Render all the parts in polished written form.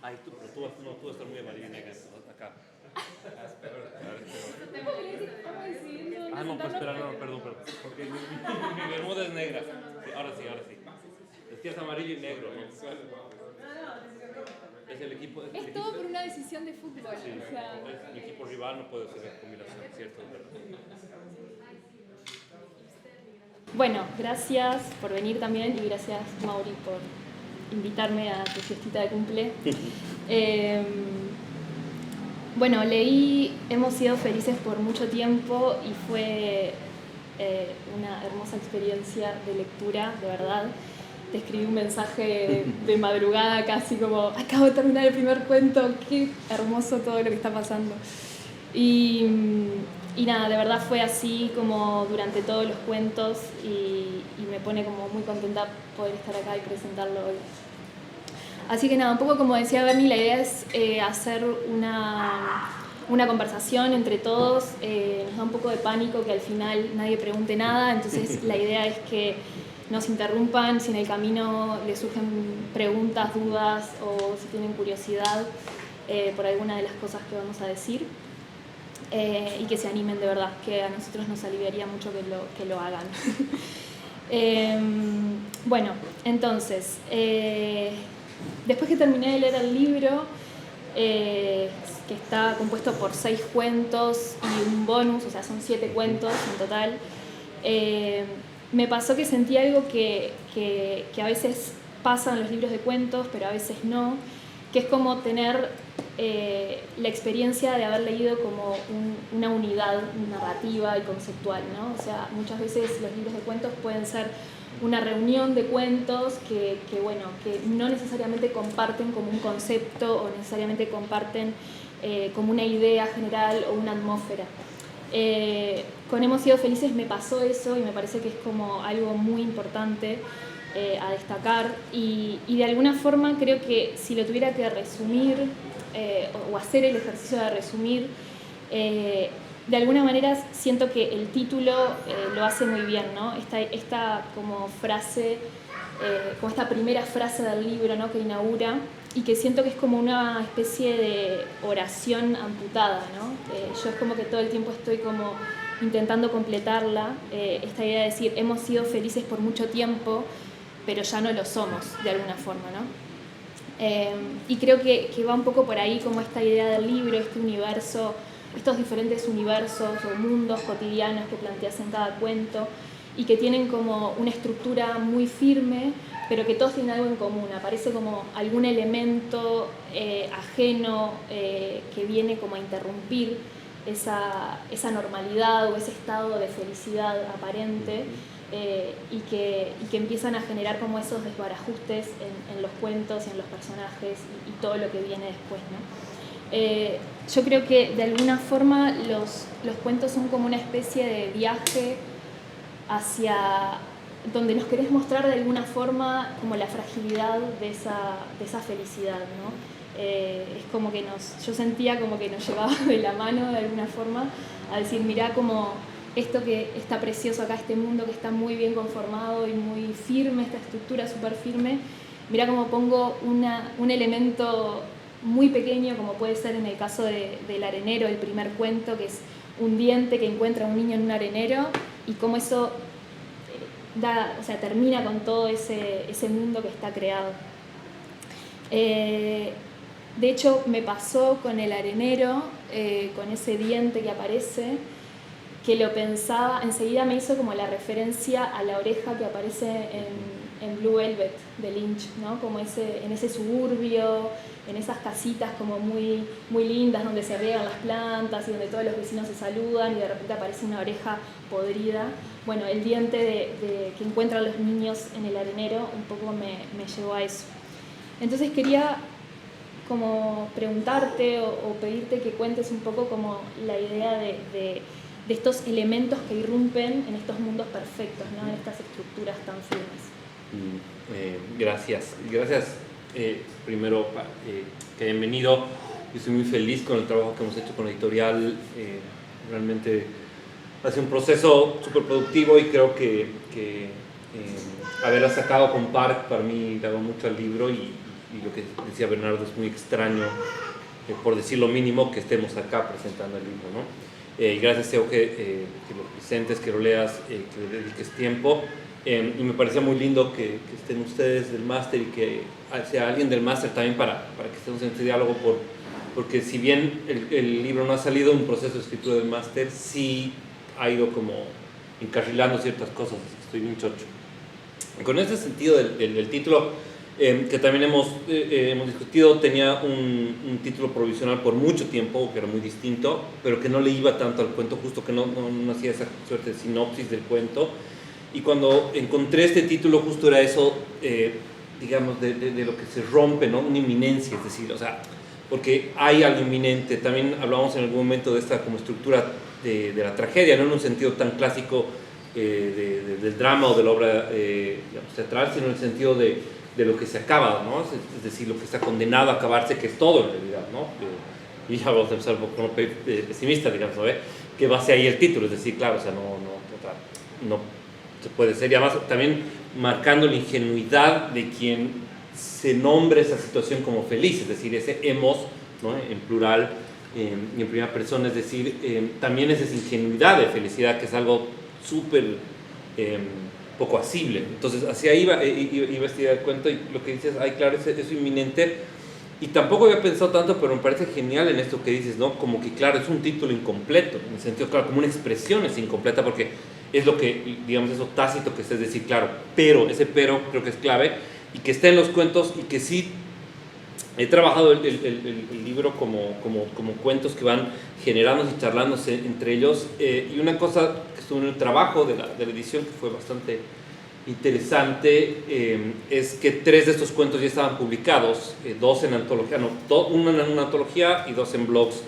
Ay, pero tú vas a estar muy amarillo y negro acá. Es peor. No, pues espera, no, perdón. Porque mi bermuda es negra. Sí, ahora sí. Es que es amarillo y negro, ¿no? Es el equipo. Es todo por una decisión de fútbol. Sí, O sea, el equipo rival no puede hacer esa combinación, ¿cierto? Es verdad. bueno, gracias por venir también y gracias, Mauri, por invitarme a tu fiestita de cumple. Bueno, leí Hemos sido felices por mucho tiempo y fue una hermosa experiencia de lectura, de verdad. Te escribí un mensaje de madrugada casi como, acabo de terminar el primer cuento, qué hermoso todo lo que está pasando. Y nada, de verdad fue así como durante todos los cuentos y me pone como muy contenta poder estar acá y presentarlo hoy. Así que nada, un poco como decía Bernie, la idea es hacer una conversación entre todos. Nos da un poco de pánico que al final nadie pregunte nada, entonces la idea es que nos interrumpan si en el camino les surgen preguntas, dudas o si tienen curiosidad por alguna de las cosas que vamos a decir. Y que se animen de verdad, que a nosotros nos aliviaría mucho que lo hagan. Bueno, entonces, después que terminé de leer el libro, que está compuesto por 6 cuentos y un bonus, o sea, son 7 cuentos en total, me pasó que sentí algo que a veces pasa en los libros de cuentos, pero a veces no, que es como tener la experiencia de haber leído como una unidad narrativa y conceptual, ¿no? O sea, muchas veces los libros de cuentos pueden ser una reunión de cuentos que no necesariamente comparten como un concepto o necesariamente comparten como una idea general o una atmósfera. Con Hemos sido felices me pasó eso y me parece que es como algo muy importante a destacar y de alguna forma creo que si lo tuviera que resumir o hacer el ejercicio de resumir, de alguna manera siento que el título lo hace muy bien, ¿no? Esta como frase, como esta primera frase del libro, ¿no? Que inaugura y que siento que es como una especie de oración amputada, ¿no? Yo es como que todo el tiempo estoy como intentando completarla, esta idea de decir, hemos sido felices por mucho tiempo, pero ya no lo somos, de alguna forma, ¿no? Y creo que va un poco por ahí como esta idea del libro, este universo, estos diferentes universos o mundos cotidianos que planteas en cada cuento y que tienen como una estructura muy firme, pero que todos tienen algo en común. Aparece como algún elemento ajeno que viene como a interrumpir esa normalidad o ese estado de felicidad aparente. Y que empiezan a generar como esos desbarajustes en los cuentos y en los personajes y todo lo que viene después, ¿no? Yo creo que de alguna forma los cuentos son como una especie de viaje hacia donde nos querés mostrar de alguna forma como la fragilidad de esa felicidad, ¿no? Es como que yo sentía como que nos llevaba de la mano de alguna forma a decir, mirá como esto que está precioso acá, este mundo que está muy bien conformado y muy firme, esta estructura súper firme, mirá cómo pongo un elemento muy pequeño, como puede ser en el caso del arenero, el primer cuento, que es un diente que encuentra un niño en un arenero, y cómo eso termina con todo ese mundo que está creado. De hecho, me pasó con el arenero, con ese diente que aparece, que lo pensaba, enseguida me hizo como la referencia a la oreja que aparece en Blue Velvet de Lynch, ¿no? Como en ese suburbio, en esas casitas como muy, muy lindas donde se riegan las plantas y donde todos los vecinos se saludan y de repente aparece una oreja podrida. Bueno, el diente que encuentran los niños en el arenero un poco me llevó a eso. Entonces quería como preguntarte o pedirte que cuentes un poco como la idea de estos elementos que irrumpen en estos mundos perfectos, ¿no? En estas estructuras tan firmes. Gracias primero que hayan venido. Yo estoy muy feliz con el trabajo que hemos hecho con la editorial. Realmente ha sido un proceso súper productivo y creo que haberla sacado con Park para mí daba mucho al libro y y lo que decía Bernardo es muy extraño, por decir lo mínimo, que estemos acá presentando el libro, ¿no? Y gracias, Teo, que lo presentes, que lo leas, que le dediques tiempo. Y me parecía muy lindo que estén ustedes del máster y que sea alguien del máster también para que estemos en este diálogo, porque si bien el libro no ha salido en un proceso de escritura del máster, sí ha ido como encarrilando ciertas cosas. Estoy bien chocho. Con este sentido del título, que también hemos discutido, tenía un título provisional por mucho tiempo, que era muy distinto, pero que no le iba tanto al cuento, justo que no hacía esa suerte de sinopsis del cuento. Y cuando encontré este título, justo era eso, digamos, de lo que se rompe, ¿no? Una inminencia, es decir, o sea, porque hay algo inminente. También hablamos en algún momento de esta como estructura de la tragedia, no en un sentido tan clásico del drama o de la obra digamos, teatral, sino en el sentido de lo que se acaba, ¿no? Es decir, lo que está condenado a acabarse, que es todo en realidad, ¿no? Y ya vamos a empezar un poco pesimista, digamos, ¿no? Que va hacia ahí el título, es decir, claro, o sea, no se puede ser, y además también marcando la ingenuidad de quien se nombre esa situación como feliz, es decir, ese hemos, ¿no? En plural y en primera persona, es decir, también es esa ingenuidad de felicidad, que es algo súper poco asible. Entonces, hacia ahí iba a estudiar el cuento, y lo que dices, ay, claro, eso inminente, y tampoco había pensado tanto, pero me parece genial en esto que dices, ¿no? Como que, claro, es un título incompleto, en el sentido, claro, como una expresión es incompleta, porque es lo que, digamos, eso tácito que es decir, claro, pero, ese pero creo que es clave, y que está en los cuentos, y que sí he trabajado el libro como cuentos que van generándose y charlándose entre ellos, y una cosa que estuvo en el trabajo de la edición, que fue bastante interesante, es que 3 de estos cuentos ya estaban publicados, 2 en antología, uno en una antología y 2 en blogs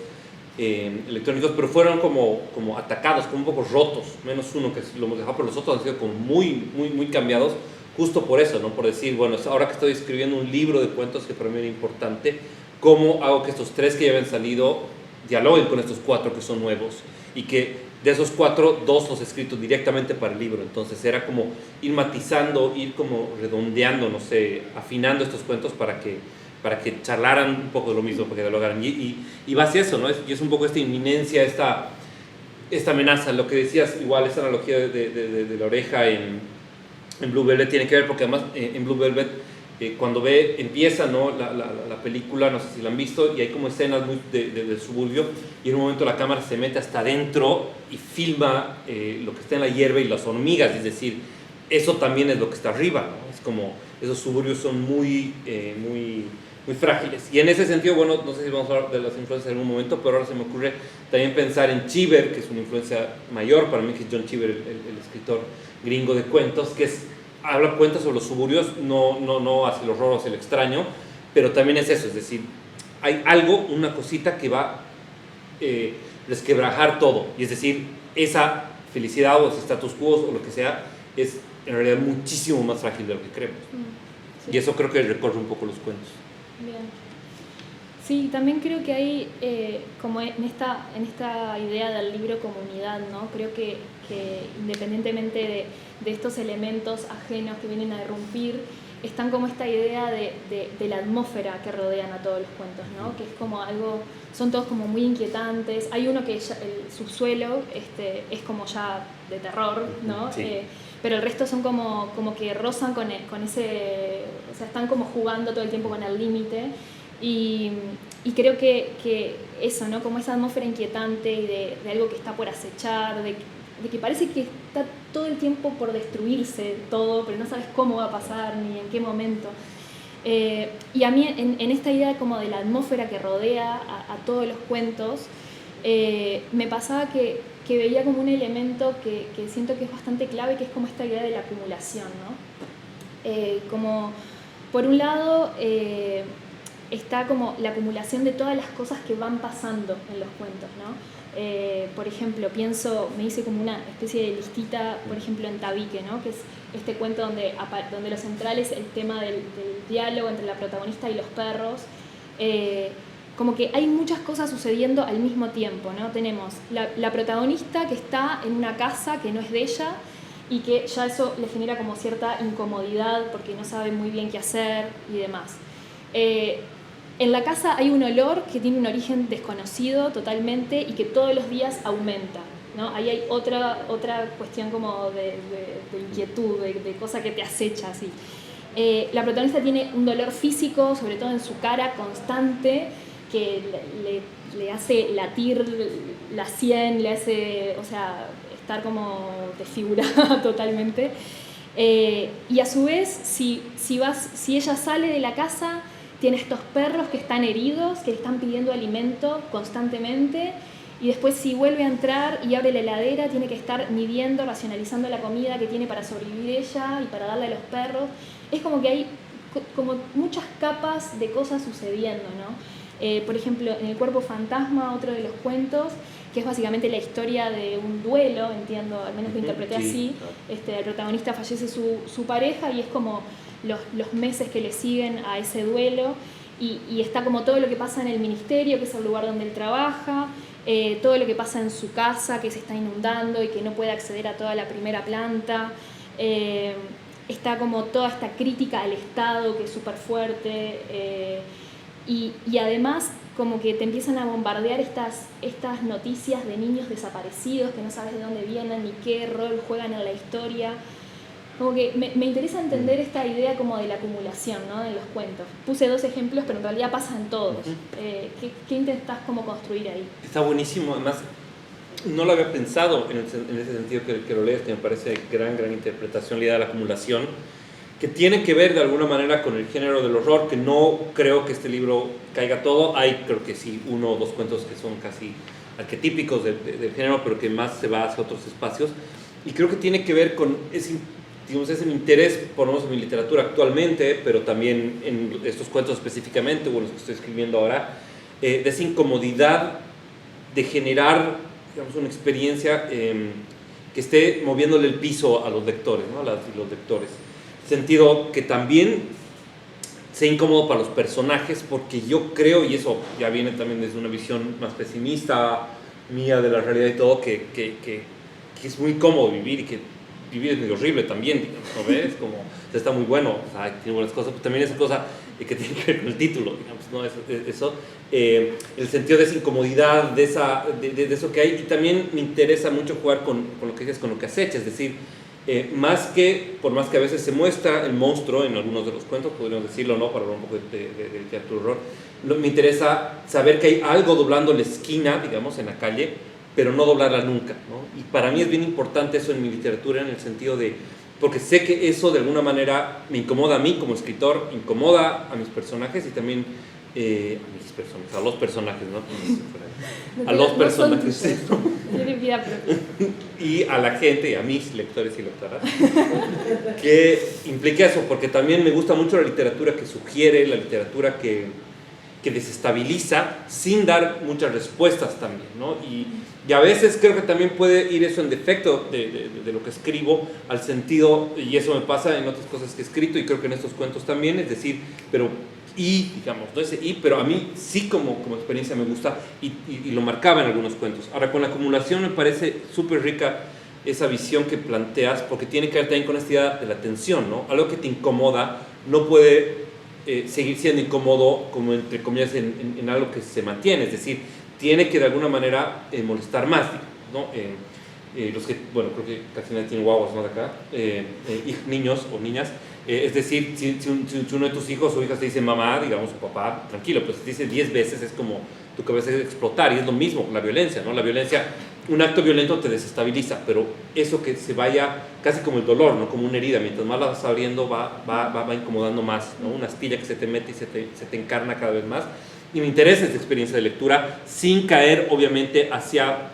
electrónicos, pero fueron como atacados, como un poco rotos, menos uno que lo hemos dejado, pero los otros han sido como muy cambiados, justo por eso, ¿no? Por decir, bueno, ahora que estoy escribiendo un libro de cuentos que para mí era importante, ¿cómo hago que estos 3 que ya habían salido dialoguen con estos 4 que son nuevos? Y que de esos 4, 2 los he escrito directamente para el libro. Entonces era como ir matizando, ir como redondeando, no sé, afinando estos cuentos para que charlaran un poco de lo mismo, para que dialogaran. Y va hacia eso, ¿no? Y es un poco esta inminencia, esta amenaza. Lo que decías, igual, esa analogía de la oreja en Blue Velvet tiene que ver, porque además en Blue Velvet, cuando empieza, ¿no? la película, no sé si la han visto, y hay como escenas muy del suburbio, y en un momento la cámara se mete hasta adentro y filma lo que está en la hierba y las hormigas, es decir, eso también es lo que está arriba, ¿no? Es como, esos suburbios son muy frágiles. Y en ese sentido, bueno, no sé si vamos a hablar de las influencias en algún momento, pero ahora se me ocurre también pensar en Cheever, que es una influencia mayor para mí, que es John Cheever, el escritor gringo de cuentos, que habla cuentos sobre los suburbios, no hacia el horror o hacia el extraño, pero también es eso, es decir, hay algo, una cosita que va a resquebrajar todo, y es decir, esa felicidad o ese status quo o lo que sea, es en realidad muchísimo más frágil de lo que creemos. Sí. Y eso creo que recorre un poco los cuentos. Bien. Sí, también creo que hay, como en esta idea del libro comunidad, ¿no? Creo que independientemente de estos elementos ajenos que vienen a irrumpir, están como esta idea de la atmósfera que rodean a todos los cuentos, ¿no? Que es como algo, son todos como muy inquietantes. Hay uno que ya, el subsuelo es como ya de terror, ¿no? Sí. Pero el resto son como que rozan con ese, o sea, están como jugando todo el tiempo con el límite. Y creo que eso, ¿no? Como esa atmósfera inquietante y de algo que está por acechar, de que parece que está todo el tiempo por destruirse todo, pero no sabes cómo va a pasar ni en qué momento. Y a mí en esta idea como de la atmósfera que rodea a todos los cuentos, me pasaba que veía como un elemento que siento que es bastante clave, que es como esta idea de la acumulación, ¿no? Como, por un lado, está como la acumulación de todas las cosas que van pasando en los cuentos, ¿no? Por ejemplo, me hice como una especie de listita, por ejemplo, en Tabique, ¿no? Que es este cuento donde lo central es el tema del diálogo entre la protagonista y los perros. Como que hay muchas cosas sucediendo al mismo tiempo, ¿no? Tenemos la protagonista que está en una casa que no es de ella y que ya eso le genera como cierta incomodidad porque no sabe muy bien qué hacer y demás. En la casa hay un olor que tiene un origen desconocido totalmente y que todos los días aumenta, ¿no? Ahí hay otra cuestión como de inquietud, de cosa que te acecha así. La protagonista tiene un dolor físico, sobre todo en su cara, constante, que le hace latir la sien, le hace, o sea, estar como desfigurada totalmente. Y a su vez, si ella sale de la casa, tiene estos perros que están heridos, que le están pidiendo alimento constantemente, y después si vuelve a entrar y abre la heladera, tiene que estar midiendo, racionalizando la comida que tiene para sobrevivir ella y para darle a los perros. Es como que hay como muchas capas de cosas sucediendo, ¿no? Por ejemplo, en El cuerpo fantasma, otro de los cuentos, que es básicamente la historia de un duelo, entiendo, al menos lo interpreté así. El protagonista fallece su pareja y es como los meses que le siguen a ese duelo, y está como todo lo que pasa en el ministerio, que es el lugar donde él trabaja, todo lo que pasa en su casa, que se está inundando y que no puede acceder a toda la primera planta. Está como toda esta crítica al Estado, que es súper fuerte, y además como que te empiezan a bombardear estas noticias de niños desaparecidos que no sabes de dónde vienen ni qué rol juegan en la historia. Como que me interesa entender esta idea como de la acumulación, ¿no? En los cuentos. Puse 2 ejemplos, pero en realidad pasa en todos. ¿Qué intentás como construir ahí? Está buenísimo, además no lo había pensado en ese sentido que lo lees, que me parece gran interpretación la idea de la acumulación, que tiene que ver de alguna manera con el género del horror, que no creo que este libro caiga todo. Hay, creo que sí, 1 o 2 cuentos que son casi arquetípicos del género, pero que más se va hacia otros espacios. Y creo que tiene que ver con ese interés, por lo menos en mi literatura actualmente, pero también en estos cuentos específicamente, o en los que estoy escribiendo ahora, de esa incomodidad de generar, digamos, una experiencia que esté moviéndole el piso a los lectores, ¿no? A los lectores. Sentido que también sea incómodo para los personajes, porque yo creo, y eso ya viene también desde una visión más pesimista mía de la realidad y todo, que es muy cómodo vivir, y que vivir es muy horrible también, ¿no ves? Como, está muy bueno, o sea, tiene buenas cosas, pero también esa cosa que tiene que ver con el título, digamos, ¿no? Eso, el sentido de esa incomodidad, de eso que hay, y también me interesa mucho jugar con lo que dices, con lo que acecha, es decir, por más que a veces se muestra el monstruo en algunos de los cuentos, podríamos decirlo, ¿no? Para hablar un poco de teatro horror, me interesa saber que hay algo doblando la esquina, digamos, en la calle, pero no doblarla nunca, ¿no? Y para mí es bien importante eso en mi literatura, en el sentido de, porque sé que eso de alguna manera me incomoda a mí como escritor, incomoda a mis personajes y también a los personajes, ¿no? A los personajes. Y a la gente, a mis lectores y lectoras, que implica eso, porque también me gusta mucho la literatura que sugiere, la literatura que desestabiliza sin dar muchas respuestas también, ¿no? Y a veces creo que también puede ir eso en defecto de lo que escribo, al sentido, y eso me pasa en otras cosas que he escrito y creo que en estos cuentos también, es decir, digamos, no ese pero a mí sí como experiencia me gusta y lo marcaba en algunos cuentos. Ahora, con la acumulación me parece súper rica esa visión que planteas, porque tiene que ver también con esta idea de la tensión, ¿no? Algo que te incomoda no puede seguir siendo incómodo, como entre comillas, en algo que se mantiene, es decir, tiene que de alguna manera molestar más, ¿no? Los que, bueno, creo que casi nadie tiene guaguas, ¿no? De acá, niños o niñas, es decir, si uno de tus hijos o hijas te dice mamá, digamos, o papá, tranquilo, pues si te dice 10 veces es como tu cabeza es explotar, y es lo mismo con la violencia, ¿no? La violencia, un acto violento te desestabiliza, pero eso que se vaya, casi como el dolor, ¿no? Como una herida, mientras más la vas abriendo va incomodando más, ¿no? Una astilla que se te mete y se te encarna cada vez más. Y me interesa esta experiencia de lectura sin caer obviamente hacia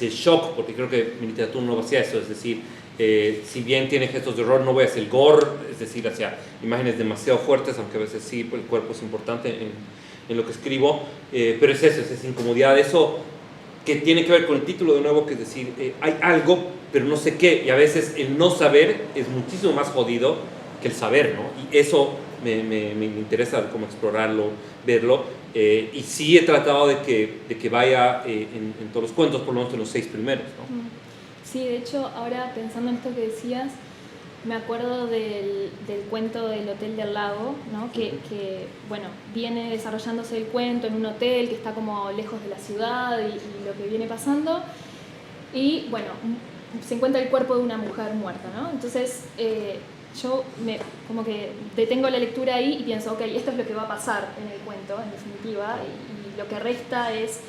el shock, porque creo que mi literatura no va hacia eso, es decir, si bien tiene gestos de horror, no voy hacia el gore, es decir, hacia imágenes demasiado fuertes, aunque a veces sí, el cuerpo es importante en lo que escribo, pero es eso, es esa incomodidad, eso que tiene que ver con el título de nuevo, que es decir, hay algo, pero no sé qué, y a veces el no saber es muchísimo más jodido que el saber, ¿no? Y eso me interesa como explorarlo, verlo, y sí he tratado de que vaya en todos los cuentos, por lo menos en los 6 primeros, ¿no? Sí, de hecho, ahora pensando en esto que decías, me acuerdo del cuento del Hotel del Lago, ¿no? Que, bueno, viene desarrollándose el cuento en un hotel que está como lejos de la ciudad y lo que viene pasando. Y, bueno, se encuentra el cuerpo de una mujer muerta, ¿no? Entonces, yo como que detengo la lectura ahí y pienso, ok, esto es lo que va a pasar en el cuento, en definitiva, y lo que resta es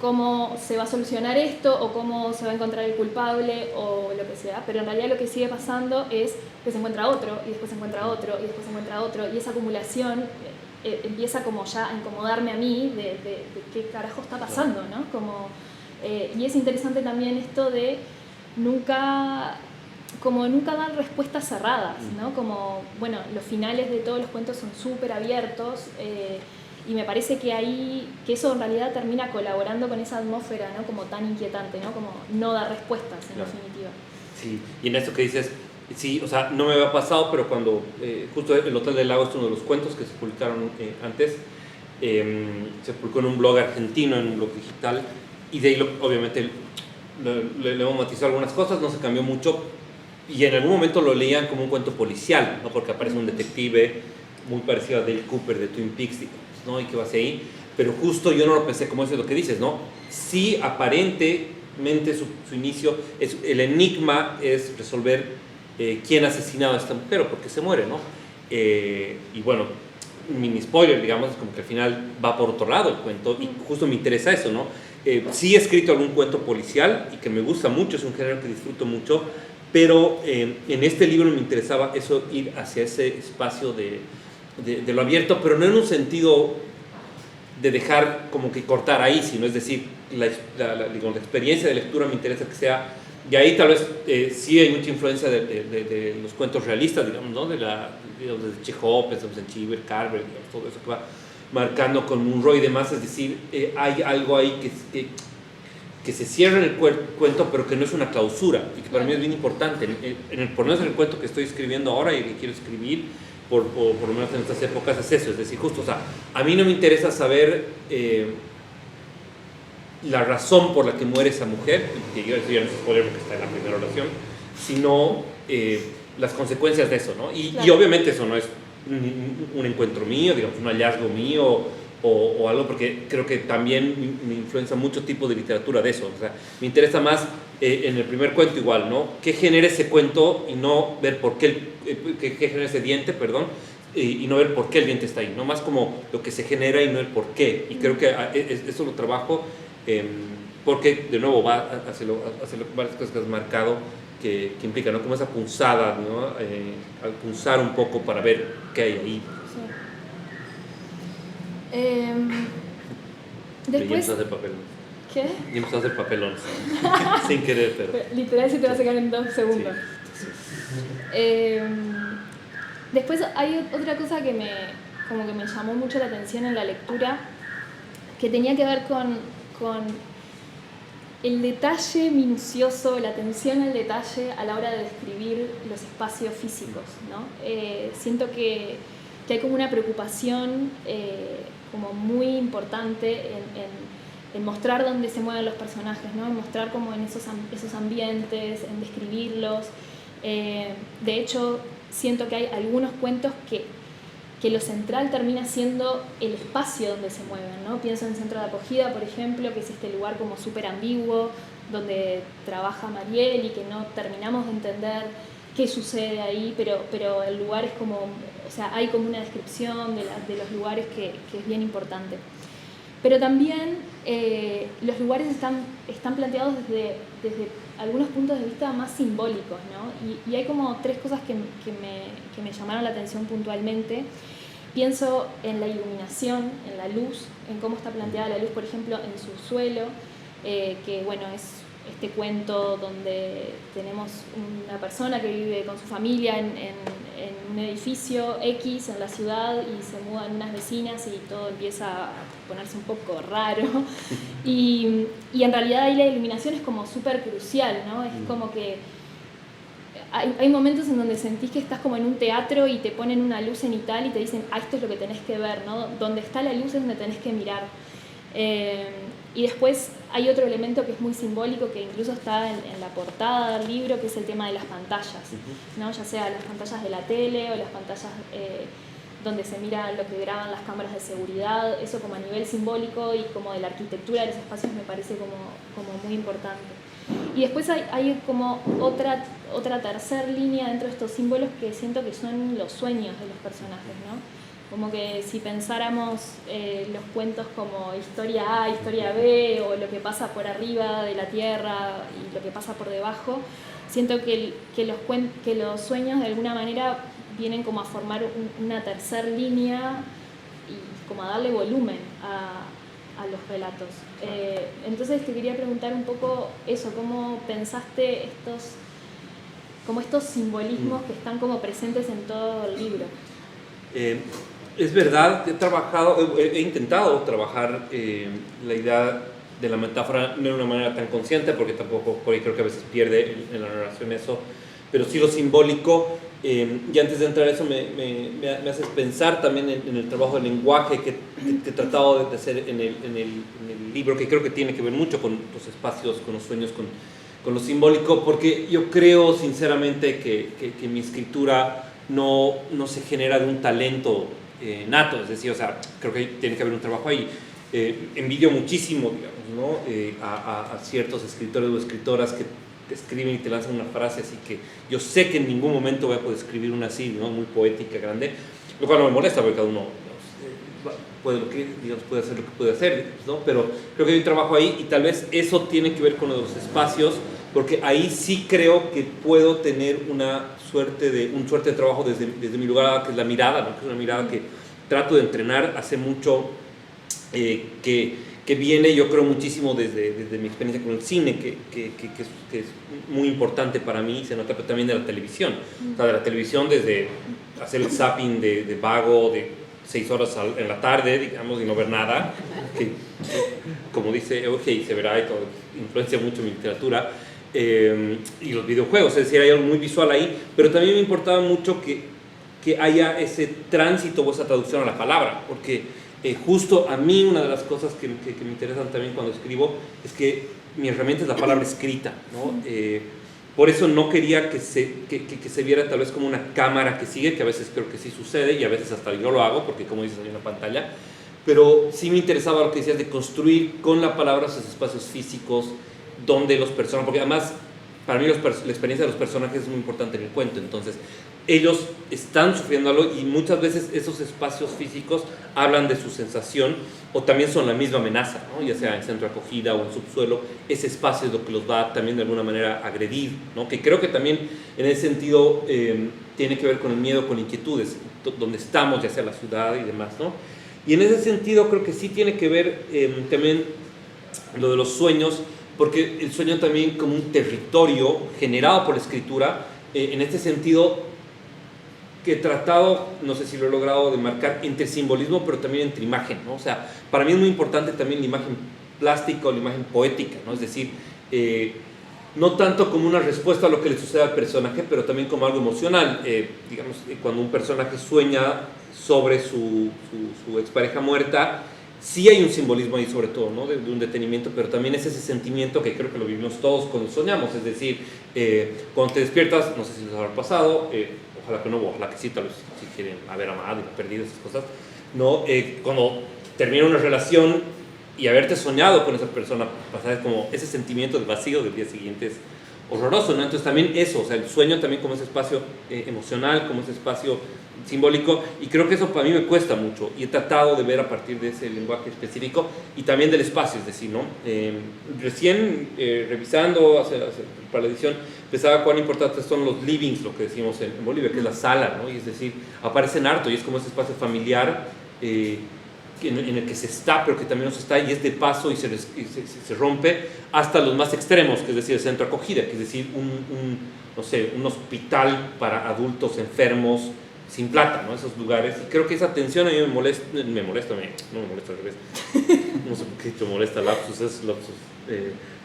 cómo se va a solucionar esto o cómo se va a encontrar el culpable o lo que sea, pero en realidad lo que sigue pasando es que se encuentra otro y después se encuentra otro y después se encuentra otro y esa acumulación empieza como ya a incomodarme a mí de qué carajo está pasando, ¿no? Como, y es interesante también esto de nunca dar respuestas cerradas, ¿no? Como, bueno, los finales de todos los cuentos son súper abiertos, y me parece que eso en realidad termina colaborando con esa atmósfera, ¿no? Como tan inquietante, ¿no? Como no dar respuestas, en definitiva. Sí, y en esto que dices, sí, o sea, no me había pasado, pero cuando justo El Hotel del Lago es uno de los cuentos que se publicaron antes, se publicó en un blog argentino, en un blog digital, y de ahí obviamente le hemos matizado algunas cosas, no se cambió mucho, y en algún momento lo leían como un cuento policial, ¿no? Porque aparece un detective muy parecido a Dale Cooper de Twin Peaks, ¿no? Y que va hacia ahí, pero justo yo no lo pensé como eso es lo que dices, ¿no? Sí, aparentemente su inicio, el enigma es resolver quién ha asesinado a esta mujer o por qué se muere, ¿no? Y bueno, mini spoiler, digamos, es como que al final va por otro lado el cuento y justo me interesa eso, ¿no? Sí he escrito algún cuento policial y que me gusta mucho, es un género que disfruto mucho, pero en este libro me interesaba eso, ir hacia ese espacio de lo abierto, pero no en un sentido de dejar como que cortar ahí, sino es decir, la experiencia de lectura me interesa que sea, y ahí tal vez sí hay mucha influencia de los cuentos realistas, digamos, ¿no? Digamos, de Chekhov, pensamos en Chiver, Carver, digamos, todo eso que va marcando con Munro y demás, es decir, hay algo ahí que se cierra en el cuento, pero que no es una clausura, y que para mí es bien importante, por lo menos en el cuento que estoy escribiendo ahora y que quiero escribir, por lo menos en estas épocas, es eso, es decir, justo, o sea, a mí no me interesa saber la razón por la que muere esa mujer, que yo ya no es spoiler porque está en la primera oración, sino las consecuencias de eso, ¿no? Y obviamente eso no es un encuentro mío, digamos, un hallazgo mío o algo, porque creo que también me influencia mucho tipo de literatura de eso, o sea, me interesa más en el primer cuento igual, ¿no? ¿Qué genera ese cuento y no ver por qué, qué genera ese diente, perdón, y no ver por qué el diente está ahí, no más como lo que se genera y no el por qué, y creo que eso lo trabajo porque de nuevo va hacia varias cosas que has marcado que implica, ¿no? Como esa punzada, ¿no? Al punzar un poco para ver qué hay ahí. Sí. Después... de papel. ¿Qué? Y empezó a hacer papelones. Sin querer, pero... Literal se te va a sacar en 2 segundos. Sí. Después hay otra cosa que me llamó mucho la atención en la lectura, que tenía que ver con el detalle minucioso, la atención al detalle a la hora de describir los espacios físicos, ¿no? Siento que hay como una preocupación como muy importante en mostrar dónde se mueven los personajes, ¿no? En mostrar como en esos ambientes, en describirlos. De hecho, siento que hay algunos cuentos que lo central termina siendo el espacio donde se mueven, ¿no? Pienso en Centro de Acogida, por ejemplo, que es este lugar como súper ambiguo, donde trabaja Mariel y que no terminamos de entender qué sucede ahí, pero el lugar es como, o sea, hay como una descripción de los lugares que es bien importante. Pero también los lugares están planteados desde algunos puntos de vista más simbólicos, ¿no? Y hay como 3 cosas que me llamaron la atención puntualmente. Pienso en la iluminación, en la luz, en cómo está planteada la luz, por ejemplo, en Subsuelo, que bueno, es este cuento donde tenemos una persona que vive con su familia en un edificio X en la ciudad y se mudan unas vecinas y todo empieza a ponerse un poco raro y en realidad ahí la iluminación es como súper crucial, ¿no? Es como que hay momentos en donde sentís que estás como en un teatro y te ponen una luz cenital y te dicen, esto es lo que tenés que ver, ¿no? Donde está la luz es donde tenés que mirar. Y después hay otro elemento que es muy simbólico, que incluso está en la portada del libro, que es el tema de las pantallas, ¿no? Ya sea las pantallas de la tele o las pantallas donde se mira lo que graban las cámaras de seguridad. Eso como a nivel simbólico y como de la arquitectura de los espacios me parece como muy importante. Y después hay como otra tercera línea dentro de estos símbolos que siento que son los sueños de los personajes, ¿no? Como que si pensáramos los cuentos como historia A, historia B, o lo que pasa por arriba de la tierra y lo que pasa por debajo, siento que los sueños de alguna manera vienen como a formar una tercera línea y como a darle volumen a los relatos. Entonces te quería preguntar un poco eso, ¿cómo pensaste estos simbolismos que están como presentes en todo el libro? Es verdad, he intentado trabajar la idea de la metáfora no de una manera tan consciente, porque tampoco por ahí creo que a veces pierde en la narración eso, pero sí lo simbólico. Y antes de entrar a eso me haces pensar también en el trabajo del lenguaje que he tratado de hacer en el libro, que creo que tiene que ver mucho con los espacios, con los sueños, con lo simbólico, porque yo creo sinceramente que mi escritura no se genera de un talento nato, es decir, o sea, creo que tiene que haber un trabajo ahí. Envidio muchísimo, digamos, ¿no? A ciertos escritores o escritoras que te escriben y te lanzan una frase así que yo sé que en ningún momento voy a poder escribir una así, ¿no? Muy poética, grande, lo cual no me molesta porque cada uno puede hacer lo que puede hacer, ¿no? Pero creo que hay un trabajo ahí y tal vez eso tiene que ver con los espacios, porque ahí sí creo que puedo tener un suerte de trabajo desde mi lugar, que es la mirada, ¿no? Que es una mirada que trato de entrenar hace mucho, que viene, yo creo, muchísimo desde mi experiencia con el cine, que es muy importante para mí, se nota, pero también de la televisión. O sea, de la televisión, desde hacer el zapping de vago, de 6 horas en la tarde, digamos, y no ver nada, que como dice Euge, se verá y todo, influencia mucho mi literatura, y los videojuegos, es decir, hay algo muy visual ahí, pero también me importaba mucho que haya ese tránsito o esa traducción a la palabra, porque justo a mí una de las cosas que me interesan también cuando escribo es que mi herramienta es la palabra escrita, ¿no? Por eso no quería que se viera tal vez como una cámara que sigue, que a veces creo que sí sucede y a veces hasta yo lo hago, porque como dices hay una pantalla, pero sí me interesaba lo que decías de construir con la palabra esos espacios físicos donde los personajes, porque además para mí la experiencia de los personajes es muy importante en el cuento, entonces ellos están sufriendo algo y muchas veces esos espacios físicos hablan de su sensación o también son la misma amenaza, ¿no? Ya sea en centro de acogida o en subsuelo, ese espacio es lo que los va también de alguna manera a agredir, ¿no? Que creo que también en ese sentido tiene que ver con el miedo, con inquietudes, donde estamos, ya sea la ciudad y demás, ¿no? Y en ese sentido creo que sí tiene que ver también lo de los sueños, porque el sueño también como un territorio generado por la escritura, en este sentido que he tratado, no sé si lo he logrado, de marcar entre simbolismo pero también entre imagen, ¿no? O sea, para mí es muy importante también la imagen plástica o la imagen poética, ¿no? Es decir, no tanto como una respuesta a lo que le sucede al personaje, pero también como algo emocional. Digamos, cuando un personaje sueña sobre su expareja muerta, sí hay un simbolismo ahí sobre todo, ¿no? De un detenimiento, pero también es ese sentimiento que creo que lo vivimos todos cuando soñamos, es decir, cuando te despiertas, no sé si les habrá pasado, ojalá que no, ojalá que sí, tal vez si quieren haber amado y perdido esas cosas, ¿no? Cuando termina una relación y haberte soñado con esa persona, pasar como ese sentimiento de vacío del día siguiente es horroroso, ¿no? Entonces también eso, o sea, el sueño también como ese espacio emocional, como ese espacio simbólico, y creo que eso para mí me cuesta mucho y he tratado de ver a partir de ese lenguaje específico y también del espacio, es decir, ¿no? Recién revisando para la edición pensaba cuán importantes son los livings, lo que decimos en Bolivia, que es la sala, ¿no? Y es decir, aparecen harto y es como ese espacio familiar en el que se está, pero que también no se está y es de paso y se rompe hasta los más extremos, que es decir, el centro de acogida, que es decir, no sé, un hospital para adultos enfermos sin plata, ¿no? Esos lugares, y creo que esa tensión a mí no me molesta al revés, no sé por qué te molesta lapsus, es lapsus,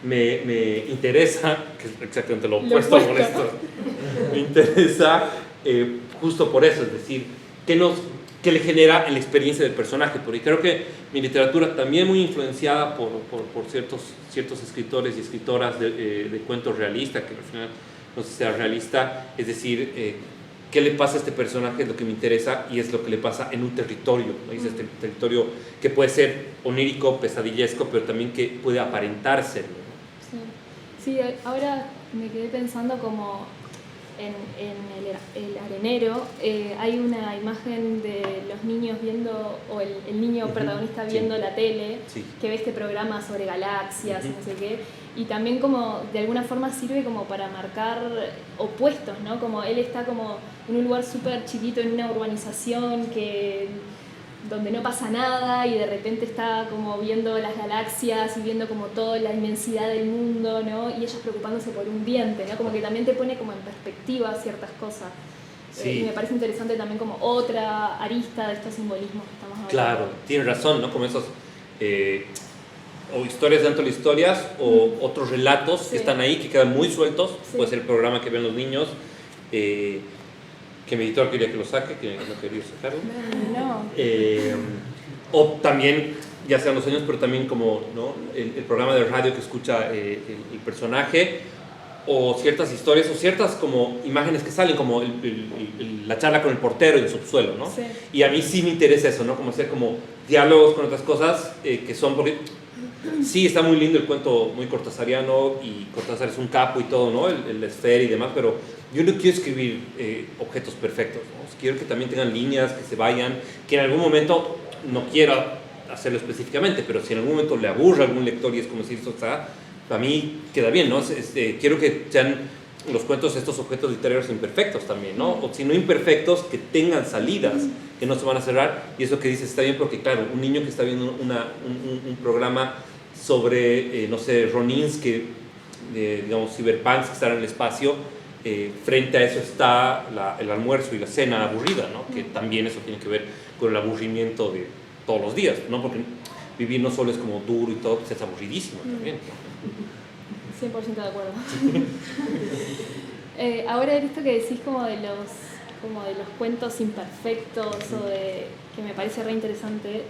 me interesa, que es exactamente lo opuesto a molesto, me interesa justo por eso, es decir, que le genera en la experiencia del personaje, porque creo que mi literatura también muy influenciada por ciertos escritores y escritoras de cuentos realistas, que al final no sé si sea realista, es decir, qué le pasa a este personaje es lo que me interesa y es lo que le pasa en un territorio, ¿no? Es este territorio que puede ser onírico, pesadillesco, pero también que puede aparentar serlo, ¿no? Sí. Sí, ahora me quedé pensando como en el arenero, hay una imagen de los niños viendo, o el niño protagonista viendo la tele, que ve este programa sobre galaxias y no sé qué, y también como de alguna forma sirve como para marcar opuestos, ¿no? Como él está como en un lugar súper chiquito, en una urbanización donde no pasa nada y de repente está como viendo las galaxias y viendo como toda la inmensidad del mundo, ¿no? Y ellos preocupándose por un diente, ¿no? Como que también te pone como en perspectiva ciertas cosas. Y me parece interesante también como otra arista de estos simbolismos que estamos hablando. Claro, tienes razón, ¿no? Como esos o historias dentro de historias o otros relatos que están ahí, que quedan muy sueltos. Puede ser el programa que ven los niños, que mi editor quería que lo saque, que no quería sacarlo. No. O también, ya sean los sueños, pero también como, ¿no? el programa de radio que escucha el personaje, o ciertas historias, o ciertas como imágenes que salen, como la charla con el portero en el subsuelo, ¿no? Sí. Y a mí sí me interesa eso, ¿no? Como hacer como diálogos con otras cosas que son, porque sí, está muy lindo el cuento, muy cortasariano, y Cortázar es un capo y todo, ¿no? El esfera y demás, pero yo no quiero escribir objetos perfectos, ¿no? Quiero que también tengan líneas, que se vayan, que en algún momento, no quiero hacerlo específicamente, pero si en algún momento le aburre a algún lector y es como decir, esto está, a mí queda bien, ¿no? Quiero que sean los cuentos estos objetos literarios imperfectos también, ¿no? O si no imperfectos, que tengan salidas, que no se van a cerrar, y eso que dices está bien porque, claro, un niño que está viendo un programa sobre, no sé, Ronins, digamos, cyberpunks que están en el espacio, frente a eso está el almuerzo y la cena aburrida, ¿no? Que también eso tiene que ver con el aburrimiento de todos los días, ¿no? Porque vivir no solo es como duro y todo, pues es aburridísimo también. 100% de acuerdo. Ahora esto que decís como de los cuentos imperfectos, que me parece re interesante,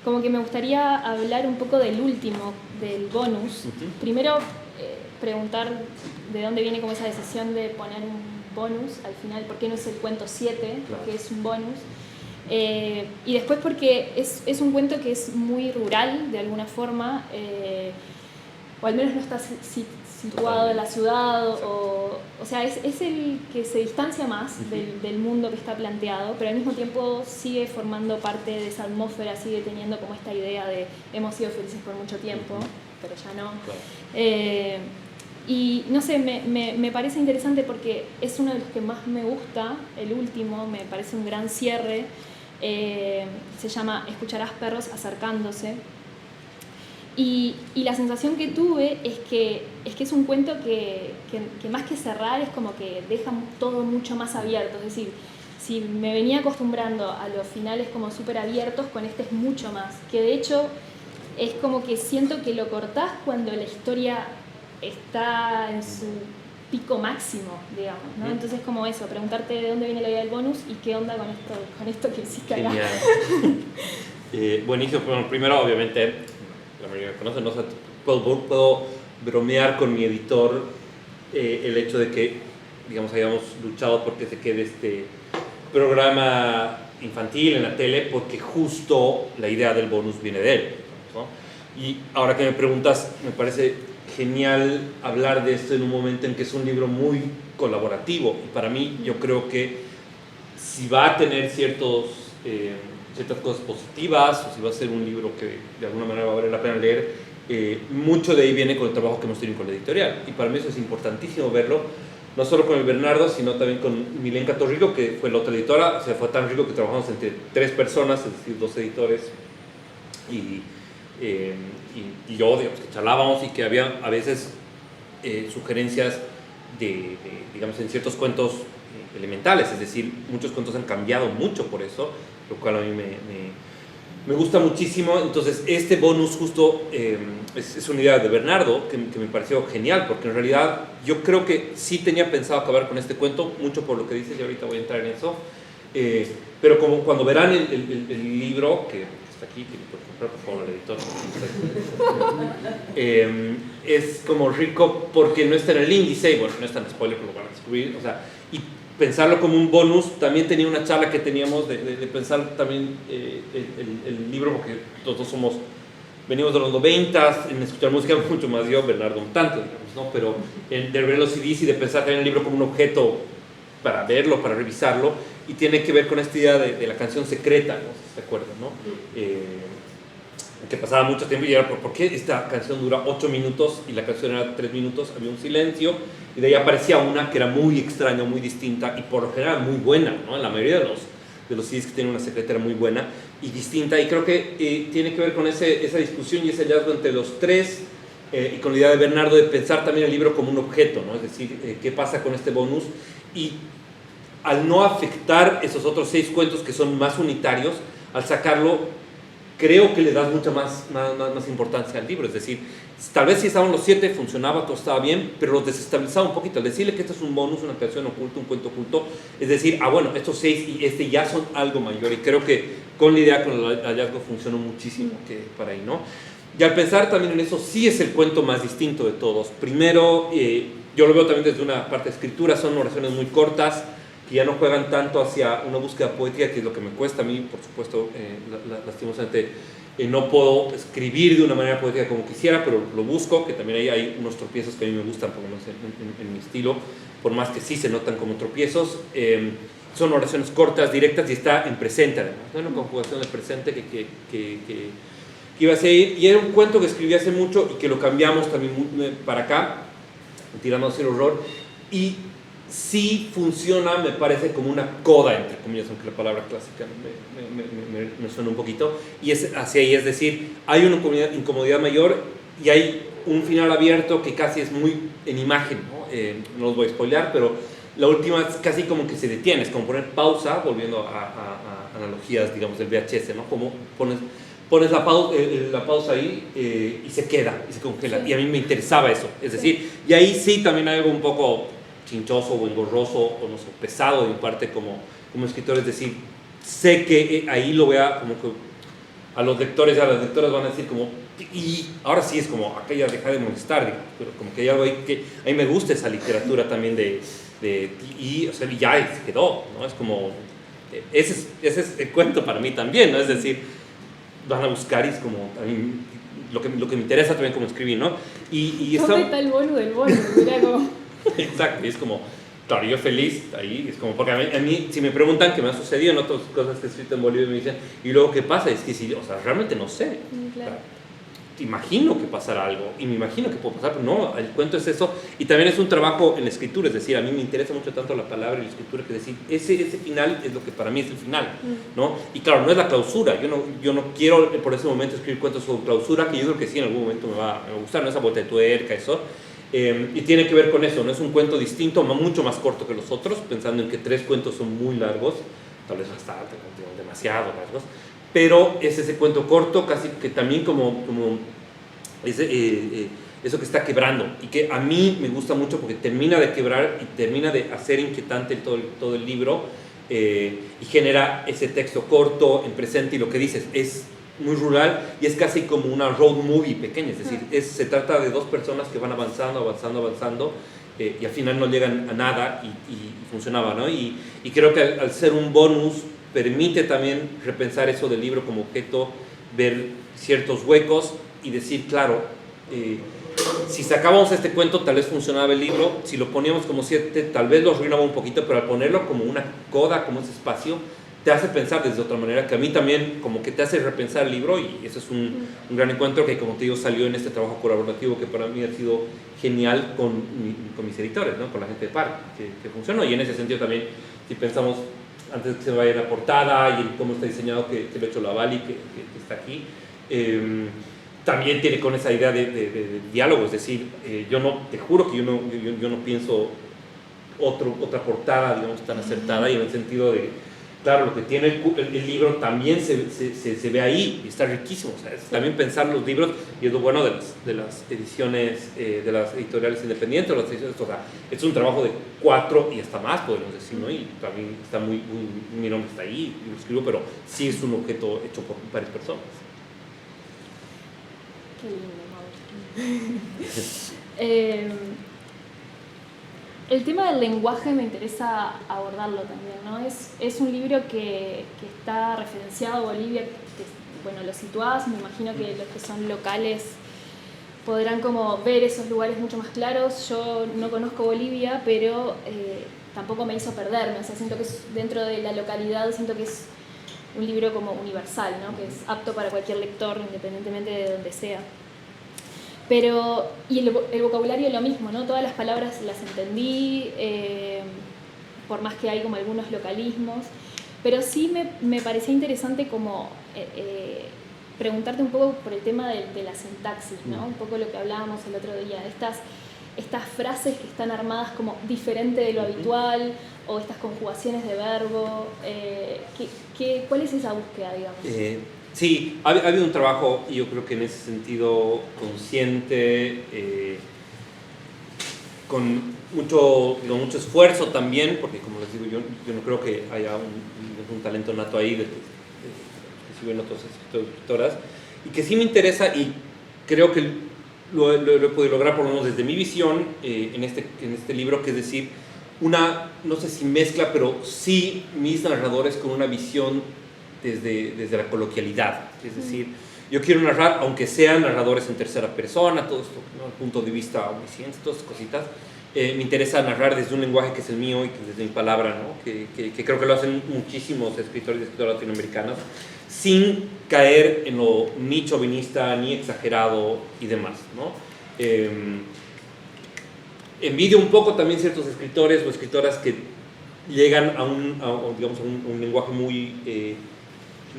como que me gustaría hablar un poco del último, del bonus. Primero, preguntar de dónde viene como esa decisión de poner un bonus al final, por qué no es el cuento 7, claro, que es un bonus. Y después porque es un cuento que es muy rural de alguna forma, o al menos no está situado en la ciudad, o sea, es el que se distancia más del mundo que está planteado, pero al mismo tiempo sigue formando parte de esa atmósfera, sigue teniendo como esta idea de hemos sido felices por mucho tiempo, pero ya no. Claro. Y no sé, me parece interesante porque es uno de los que más me gusta, el último, me parece un gran cierre. Se llama Escucharás perros acercándose. Y la sensación que tuve es que es un cuento que más que cerrar es como que deja todo mucho más abierto. Es decir, si me venía acostumbrando a los finales como súper abiertos, con este es mucho más. Que de hecho es como que siento que lo cortás cuando la historia está en su pico máximo, digamos, ¿no? Entonces como eso, preguntarte de dónde viene la idea del bonus y qué onda con esto que hiciste acá. Buenísimo. Bueno, primero obviamente la mayoría me conocen, ¿no? O sea, puedo bromear con mi editor el hecho de que, digamos, hayamos luchado porque se quede este programa infantil en la tele, porque justo la idea del bonus viene de él, ¿no? Y ahora que me preguntas, me parece genial hablar de esto en un momento en que es un libro muy colaborativo, y para mí yo creo que si va a tener ciertas cosas positivas, o si va a ser un libro que de alguna manera va a valer la pena leer, mucho de ahí viene con el trabajo que hemos tenido con la editorial, y para mí eso es importantísimo verlo, no solo con el Bernardo, sino también con Milenka Torrico, que fue la otra editora. O sea, fue tan rico que trabajamos entre 3 personas, es decir, 2 editores, y yo, digamos, que charlábamos y que había a veces sugerencias digamos, en ciertos cuentos elementales, es decir, muchos cuentos han cambiado mucho por eso, lo cual a mí me gusta muchísimo. Entonces este bonus justo es una idea de Bernardo que me pareció genial, porque en realidad yo creo que sí tenía pensado acabar con este cuento, mucho por lo que dices, y ahorita voy a entrar en eso, Pero como cuando verán el libro, que está aquí, que puede comprar por favor el editor, es como rico porque no está en el índice, y bueno, no está en spoiler, pero lo van a descubrir, o sea, y pensarlo como un bonus. También tenía una charla que teníamos de pensar también el libro, porque todos venimos de los 90, en escuchar música mucho más yo, Bernardo un tanto, digamos, ¿no? Pero de ver los CDs y de pensar también el libro como un objeto para verlo, para revisarlo, y tiene que ver con esta idea de la canción secreta, ¿no? ¿Se acuerdan, no? Que pasaba mucho tiempo y era ¿por qué esta canción dura 8 minutos y la canción era 3 minutos? Había un silencio y de ahí aparecía una que era muy extraña, muy distinta y por lo general muy buena, ¿no? En la mayoría de los CDs que tienen una secreta era muy buena y distinta, y creo que tiene que ver con esa discusión y ese hallazgo entre los tres, y con la idea de Bernardo de pensar también el libro como un objeto, ¿no? Es decir, ¿qué pasa con este bonus? Y al no afectar esos otros 6 cuentos que son más unitarios, al sacarlo, creo que le das mucha más importancia al libro. Es decir, tal vez si estaban los 7, funcionaba, todo estaba bien, pero los desestabilizaba un poquito. Al decirle que esto es un bonus, una canción oculta, un cuento oculto, es decir, bueno, estos 6 y este ya son algo mayor. Y creo que con la idea, con el hallazgo, funcionó muchísimo para ahí, ¿no? Y al pensar también en eso, sí es el cuento más distinto de todos. Primero, yo lo veo también desde una parte de escritura, son oraciones muy cortas, que ya no juegan tanto hacia una búsqueda poética, que es lo que me cuesta a mí, por supuesto, lastimosamente no puedo escribir de una manera poética como quisiera, pero lo busco, que también ahí hay unos tropiezos que a mí me gustan, por lo menos en mi estilo, por más que sí se notan como tropiezos. Son oraciones cortas, directas, y está en presente además, ¿no? Una conjugación del presente que iba a seguir, y era un cuento que escribí hace mucho y que lo cambiamos también para acá, tirando hacia el horror, y sí funciona, me parece, como una coda, entre comillas, aunque la palabra clásica me suena un poquito, y es hacia ahí, es decir, hay una incomodidad mayor y hay un final abierto que casi es muy en imagen, ¿no? No los voy a spoilear, pero la última es casi como que se detiene, es como poner pausa, volviendo a analogías, digamos, del VHS, ¿no? Como pones la pausa ahí, y se queda, y se congela, sí. Y a mí me interesaba eso, es decir, y ahí sí también hay algo un poco chinchoso o engorroso o no sé, pesado de mi parte como escritor, es decir, sé que ahí lo vea como que a los lectores y a las lectoras van a decir como, y ahora sí es como, acá ya deja de molestar, digamos, pero como que hay algo ahí que a mí me gusta esa literatura también o sea, y ya se quedó, ¿no? Es como, ese es el cuento para mí también, ¿no? Es decir, van a buscar y es como, a mí, lo que me interesa también como escribir, ¿no? ¿Dónde está el bono del bono? Mira como... Exacto, y es como, claro, yo feliz ahí, es como, porque a mí si me preguntan qué me ha sucedido en otras cosas que he escrito en Bolivia, me dicen, ¿y luego qué pasa? Es que sí, o sea, realmente no sé. Claro. Imagino que pasará algo, y me imagino que puede pasar, pero no, el cuento es eso, y también es un trabajo en la escritura, es decir, a mí me interesa mucho tanto la palabra y la escritura, que decir, ese final es lo que para mí es el final, ¿no? Y claro, no es la clausura, yo no quiero por ese momento escribir cuentos sobre clausura, que yo creo que sí, en algún momento me va a gustar, ¿no? Esa vuelta de tuerca, eso. Y tiene que ver con eso, no es un cuento distinto, mucho más corto que los otros, pensando en que 3 cuentos son muy largos, tal vez bastante, demasiado largos, pero es ese cuento corto, casi que también como eso que está quebrando, y que a mí me gusta mucho porque termina de quebrar y termina de hacer inquietante todo el libro, y genera ese texto corto en presente, y lo que dices es muy rural y es casi como una road movie pequeña, es decir, se trata de 2 personas que van avanzando, y al final no llegan a nada, y funcionaba, ¿no? Y creo que al ser un bonus permite también repensar eso del libro como objeto, ver ciertos huecos y decir, claro, si sacábamos este cuento tal vez funcionaba el libro, si lo poníamos como 7 tal vez lo arruinaba un poquito, pero al ponerlo como una coda, como ese espacio, te hace pensar desde otra manera, que a mí también como que te hace repensar el libro, y eso es un gran encuentro que, como te digo, salió en este trabajo colaborativo que para mí ha sido genial con mis editores, ¿no? Con la gente de PAR, que funcionó, y en ese sentido también, si pensamos antes de que se vaya la portada y cómo está diseñado, que lo ha hecho la Vali, que está aquí, también tiene con esa idea de diálogo, es decir, te juro que yo no pienso otra portada, digamos, tan acertada, y en el sentido claro, lo que tiene el libro también se ve ahí y está riquísimo. O sea, es también pensar los libros, y es lo bueno de las ediciones, de las editoriales independientes, o las ediciones, o sea, es un trabajo de 4 y hasta más, podemos decir, ¿no? Y también está mi nombre está ahí, y lo escribo, pero sí es un objeto hecho por varias personas. Qué lindo, Mauro. El tema del lenguaje me interesa abordarlo también, ¿no? Es un libro que está referenciado a Bolivia, que, bueno, lo situás, me imagino que los que son locales podrán como ver esos lugares mucho más claros. Yo no conozco Bolivia, pero tampoco me hizo perderme, o sea, siento que es, dentro de la localidad, siento que es un libro como universal, ¿no? Que es apto para cualquier lector, independientemente de donde sea. Pero, y el vocabulario es lo mismo, ¿no? Todas las palabras las entendí, por más que hay como algunos localismos, pero sí me parecía interesante como preguntarte un poco por el tema de la sintaxis, ¿no? Un poco lo que hablábamos el otro día, estas frases que están armadas como diferente de lo habitual, o estas conjugaciones de verbo, ¿cuál es esa búsqueda, digamos? Sí, ha habido un trabajo, y yo creo que en ese sentido consciente, con mucho esfuerzo también, porque como les digo, yo no creo que haya un talento nato ahí que escriben otros escritores y escritoras, y que sí me interesa, y creo que lo he podido lograr por lo menos desde mi visión en este libro, que es decir, no sé si mezcla, pero sí mis narradores con una visión desde la coloquialidad, es decir, yo quiero narrar, aunque sean narradores en tercera persona, todo esto, ¿no? El punto de vista omnisciente, todas esas cositas, me interesa narrar desde un lenguaje que es el mío y que desde mi palabra, ¿no? que creo que lo hacen muchísimos escritores y escritoras latinoamericanos, sin caer en lo ni chauvinista, ni exagerado y demás, ¿no? Envidio un poco también ciertos escritores o escritoras que llegan a un lenguaje muy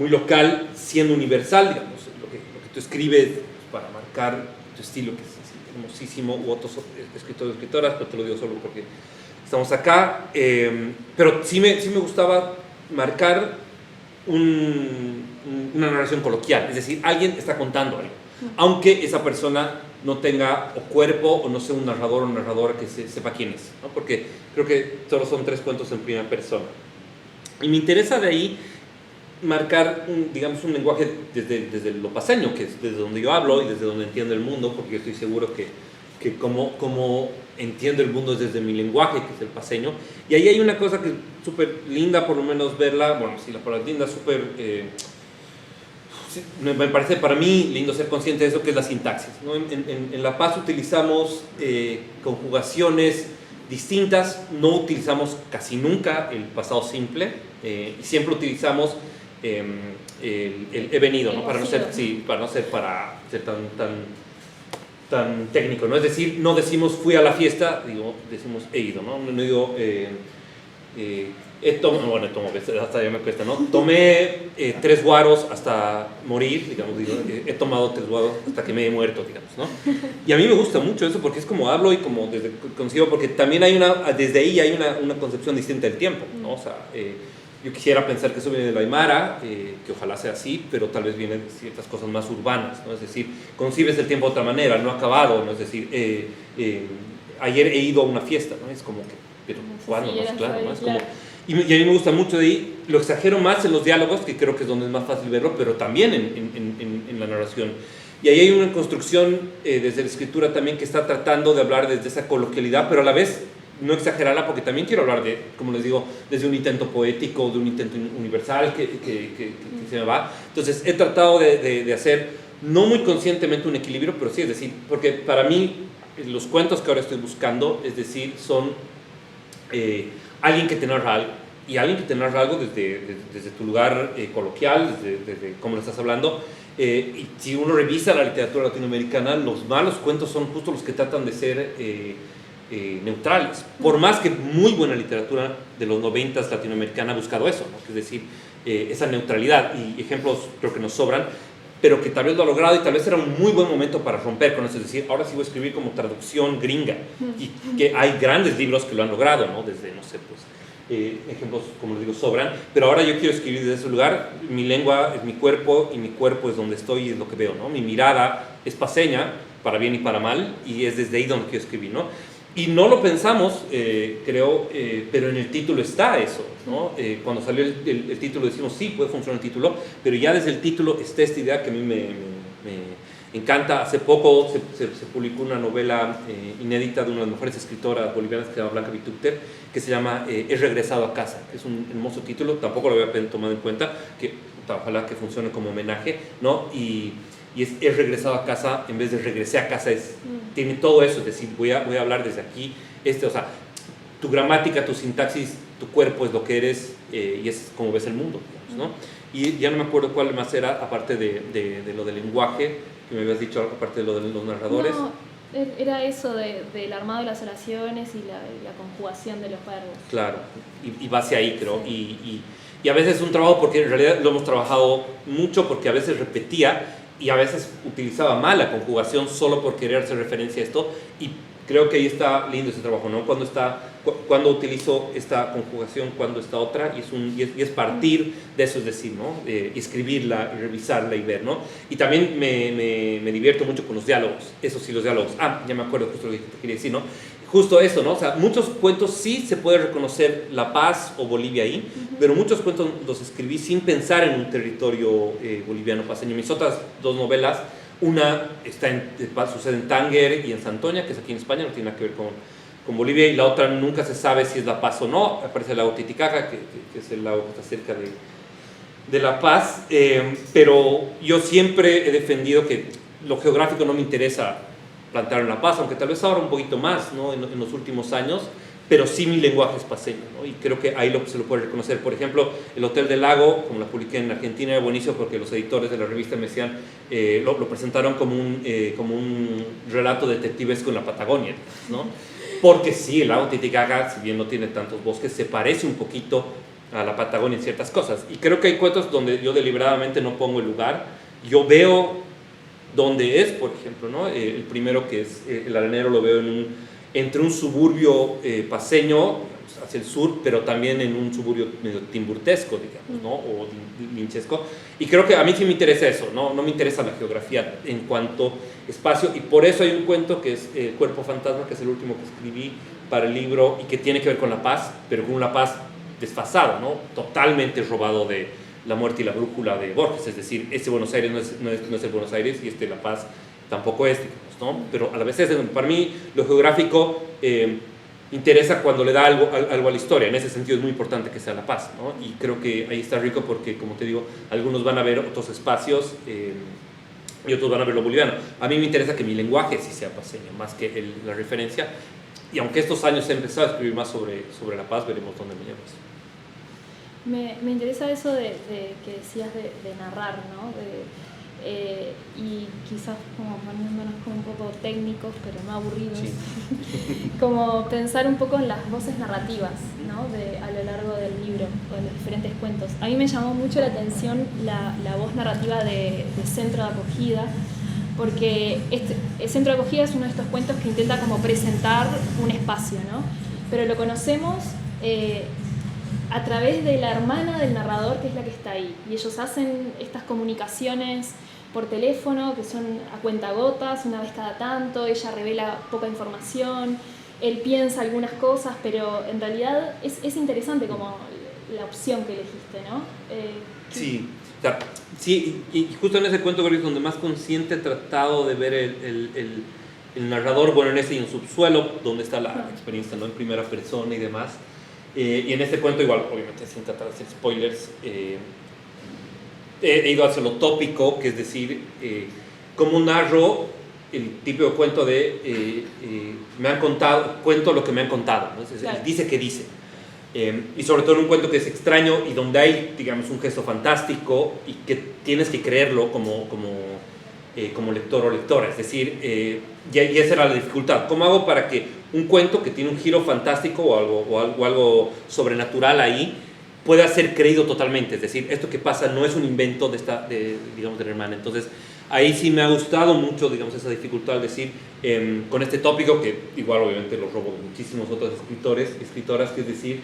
local, siendo universal, digamos, lo que tú escribes para marcar tu estilo, que es hermosísimo, u otros escritores y escritoras, pero te lo digo solo porque estamos acá, pero sí me gustaba marcar una narración coloquial, es decir, alguien está contando algo, aunque esa persona no tenga o cuerpo o no sea un narrador o narradora que sepa quién es, ¿no? Porque creo que todos son 3 cuentos en primera persona. Y me interesa de ahí marcar digamos un lenguaje desde lo paseño, que es desde donde yo hablo y desde donde entiendo el mundo, porque yo estoy seguro que como entiendo el mundo es desde mi lenguaje, que es el paseño. Y ahí hay una cosa que es súper linda, por lo menos verla, bueno, sí, la palabra linda, súper... me parece para mí lindo ser consciente de eso, que es la sintaxis, ¿no? En La Paz utilizamos conjugaciones distintas, no utilizamos casi nunca el pasado simple, y siempre utilizamos el he venido, ¿no? Para no ser tan técnico, ¿no? Es decir, no decimos fui a la fiesta, decimos he ido, ¿no? No digo hasta ya me cuesta, ¿no? Tomé 3 guaros hasta morir, digamos, he tomado 3 guaros hasta que me he muerto, digamos, ¿no? Y a mí me gusta mucho eso porque es como hablo y como consigo, porque también desde ahí hay una concepción distinta del tiempo, ¿no? O sea, yo quisiera pensar que eso viene de la Aymara, que ojalá sea así, pero tal vez vienen ciertas cosas más urbanas, ¿no? Es decir, concibes el tiempo de otra manera, no acabado, ¿no? Es decir, ayer he ido a una fiesta, ¿no? Es como que, pero ¿cuándo? No es claro, ¿no? Es como, y a mí me gusta mucho de ahí, lo exagero más en los diálogos, que creo que es donde es más fácil verlo, pero también en la narración. Y ahí hay una construcción desde la escritura también que está tratando de hablar desde esa coloquialidad, pero a la vez no exagerarla, porque también quiero hablar de, como les digo, desde un intento poético, de un intento universal que se me va. Entonces he tratado de hacer, no muy conscientemente, un equilibrio, pero sí, es decir, porque para mí los cuentos que ahora estoy buscando, es decir, son alguien que te narra algo, y alguien que te narra algo desde tu lugar coloquial, desde cómo lo estás hablando. Y si uno revisa la literatura latinoamericana, los malos cuentos son justo los que tratan de ser neutrales, por más que muy buena literatura de los 90s latinoamericana ha buscado eso, ¿no? Es decir, esa neutralidad, y ejemplos creo que nos sobran, pero que tal vez lo ha logrado, y tal vez era un muy buen momento para romper con eso, es decir, ahora sí voy a escribir como traducción gringa, y que hay grandes libros que lo han logrado, ¿no? Desde, no sé, pues ejemplos, como les digo, sobran, pero ahora yo quiero escribir desde ese lugar. Mi lengua es mi cuerpo y mi cuerpo es donde estoy y es lo que veo, ¿no? Mi mirada es paceña, para bien y para mal, y es desde ahí donde quiero escribir, ¿no? Y no lo pensamos, creo, pero en el título está eso, ¿no? Cuando salió el título decimos, sí, puede funcionar el título, pero ya desde el título está esta idea que a mí me encanta. Hace poco se publicó una novela inédita de una de las mejores escritoras bolivianas que se llama Blanca Vitúpter, que se llama He regresado a casa, que es un hermoso título, tampoco lo había tomado en cuenta, que ojalá que funcione como homenaje, ¿no? Y he regresado a casa en vez de regresé a casa, tiene todo eso, es decir, voy a hablar desde aquí, o sea, tu gramática, tu sintaxis, tu cuerpo es lo que eres, y es como ves el mundo, digamos, ¿no? Y ya no me acuerdo cuál más era, aparte de lo del lenguaje, que me habías dicho, aparte de lo de los narradores. No, era eso del armado de las oraciones y la conjugación de los verbos. Claro, y va hacia ahí, creo, sí. Y a veces es un trabajo, porque en realidad lo hemos trabajado mucho, porque a veces repetía y a veces utilizaba mal la conjugación solo por querer hacer referencia a esto, y creo que ahí está lindo ese trabajo, ¿no? Cuando utilizo esta conjugación, cuando esta otra, y es partir de eso, es decir, ¿no? Escribirla y revisarla y ver, ¿no? Y también me divierto mucho con los diálogos, eso sí, los diálogos. Ya me acuerdo justo lo que te quería decir, ¿no? Justo eso, ¿no? O sea, muchos cuentos sí se puede reconocer La Paz o Bolivia ahí, pero muchos cuentos los escribí sin pensar en un territorio boliviano paseño. Mis otras dos novelas, una sucede en Tánger y en Santoña, que es aquí en España, no tiene nada que ver con Bolivia, y la otra nunca se sabe si es La Paz o no. Aparece el lago Titicaca, que es el lago que está cerca de La Paz, pero yo siempre he defendido que lo geográfico no me interesa plantar en La Paz, aunque tal vez ahora un poquito más, ¿no? en los últimos años, pero sí mi lenguaje es paceño, ¿no? Y creo que ahí se lo puede reconocer. Por ejemplo, El Hotel del Lago, como la publiqué en Argentina, era buenísimo porque los editores de la revista me decían, lo presentaron como un relato detectivesco en la Patagonia, ¿no? Porque sí, el lago Titicaca, si bien no tiene tantos bosques, se parece un poquito a la Patagonia en ciertas cosas. Y creo que hay cuentos donde yo deliberadamente no pongo el lugar, yo veo dónde es, por ejemplo, ¿no? El primero, que es El Arenero, lo veo entre un suburbio paceño hacia el sur, pero también en un suburbio medio timburtesco, digamos, ¿no? O linchesco. Y creo que a mí sí me interesa eso, ¿no? No me interesa la geografía en cuanto espacio, y por eso hay un cuento que es Cuerpo Fantasma, que es el último que escribí para el libro y que tiene que ver con La Paz, pero con una Paz desfasada, ¿no? Totalmente robado de La Muerte y la Brújula de Borges, es decir, este Buenos Aires no es el Buenos Aires, y La Paz tampoco es, digamos, ¿no? Pero a la vez para mí lo geográfico interesa cuando le da algo a la historia. En ese sentido es muy importante que sea La Paz, ¿no? Y creo que ahí está rico porque, como te digo, algunos van a ver otros espacios y otros van a ver lo boliviano. A mí me interesa que mi lenguaje sí sea paceño, más que la referencia, y aunque estos años he empezado a escribir más sobre La Paz, veremos dónde me llevas. Me interesa eso de que decías de narrar, ¿no? Y quizás como poniéndonos como un poco técnicos, pero no aburridos, sí. Como pensar un poco en las voces narrativas, ¿no? A lo largo del libro o de los diferentes cuentos. A mí me llamó mucho la atención la voz narrativa de Centro de Acogida, porque el Centro de Acogida es uno de estos cuentos que intenta como presentar un espacio, ¿no? Pero lo conocemos a través de la hermana del narrador, que es la que está ahí, y ellos hacen estas comunicaciones por teléfono que son a cuentagotas, una vez cada tanto. Ella revela poca información, él piensa algunas cosas, pero en realidad es interesante como la opción que elegiste, ¿no? Sí, o sea, sí, y justo en ese cuento creo que es donde más consciente he tratado de ver el narrador, bueno, en ese y en subsuelo, donde está la experiencia, ¿no? En primera persona y demás. Y en este cuento igual, obviamente sin tratar de hacer spoilers, he ido hacia lo tópico, que es decir, cómo narro el típico cuento de me han contado, cuento lo que me han contado, ¿no? Claro. Dice que dice. Y sobre todo en un cuento que es extraño y donde hay, digamos, un gesto fantástico y que tienes que creerlo como lector o lectora. Es decir, y esa era la dificultad. ¿Cómo hago para que un cuento que tiene un giro fantástico o algo sobrenatural ahí pueda ser creído totalmente? Es decir, esto que pasa no es un invento de la hermana. Entonces, ahí sí me ha gustado mucho, digamos, esa dificultad, decir, con este tópico, que igual obviamente lo robo de muchísimos otros escritores y escritoras, que es decir,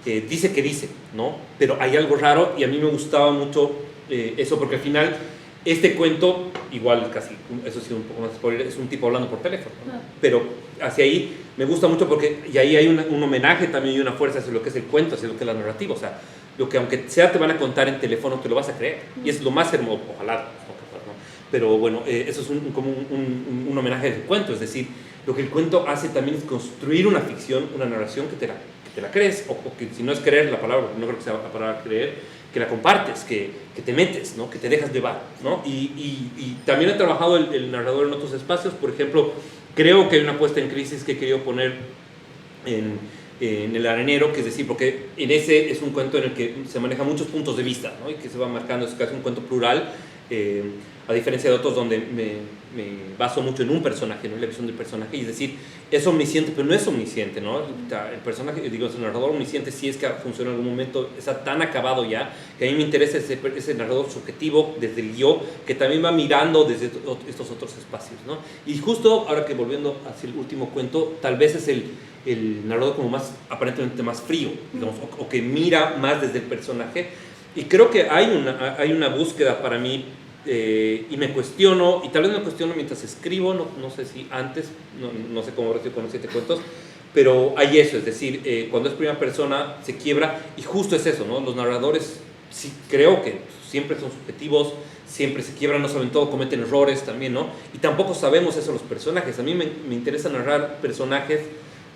dice que dice, ¿no? Pero hay algo raro y a mí me gustaba mucho eso, porque al final este cuento, igual casi, eso sí un poco más spoiler, es un tipo hablando por teléfono, ¿no? Pero hacia ahí me gusta mucho porque y ahí hay un homenaje también y una fuerza hacia lo que es el cuento, hacia lo que es la narrativa, o sea, lo que aunque sea te van a contar en teléfono, te lo vas a creer, y es lo más hermoso, ojalá, ¿no? Pero bueno, eso es como un homenaje del cuento, es decir, lo que el cuento hace también es construir una ficción, una narración que te la crees, o que si no es creer la palabra, no creo que sea la palabra creer, que la compartes, que te metes, ¿no? Que te dejas llevar, ¿no? Y también he trabajado el narrador en otros espacios, por ejemplo, creo que hay una puesta en crisis que he querido poner en El Arenero, que es decir, porque en ese es un cuento en el que se manejan muchos puntos de vista, ¿no? Y que se va marcando, es casi un cuento plural, a diferencia de otros donde me baso mucho en un personaje, ¿no? En la visión del personaje, y es decir, es omnisciente, pero no es omnisciente, ¿no? El personaje, digo, el narrador omnisciente sí es que funciona en algún momento, está tan acabado ya, que a mí me interesa ese narrador subjetivo desde el yo, que también va mirando desde estos otros espacios, ¿no? Y justo ahora que volviendo hacia el último cuento, tal vez es el narrador como más, aparentemente más frío, digamos, o que mira más desde el personaje, y creo que hay una búsqueda para mí, y me cuestiono, y tal vez me cuestiono mientras escribo, no sé si antes, no sé cómo habrá sido con los 7 cuentos, pero hay eso, es decir, cuando es primera persona se quiebra, y justo es eso, ¿no? Los narradores sí creo que siempre son subjetivos, siempre se quiebran, no saben todo, cometen errores también, ¿no? Y tampoco sabemos eso los personajes. A mí me interesa narrar personajes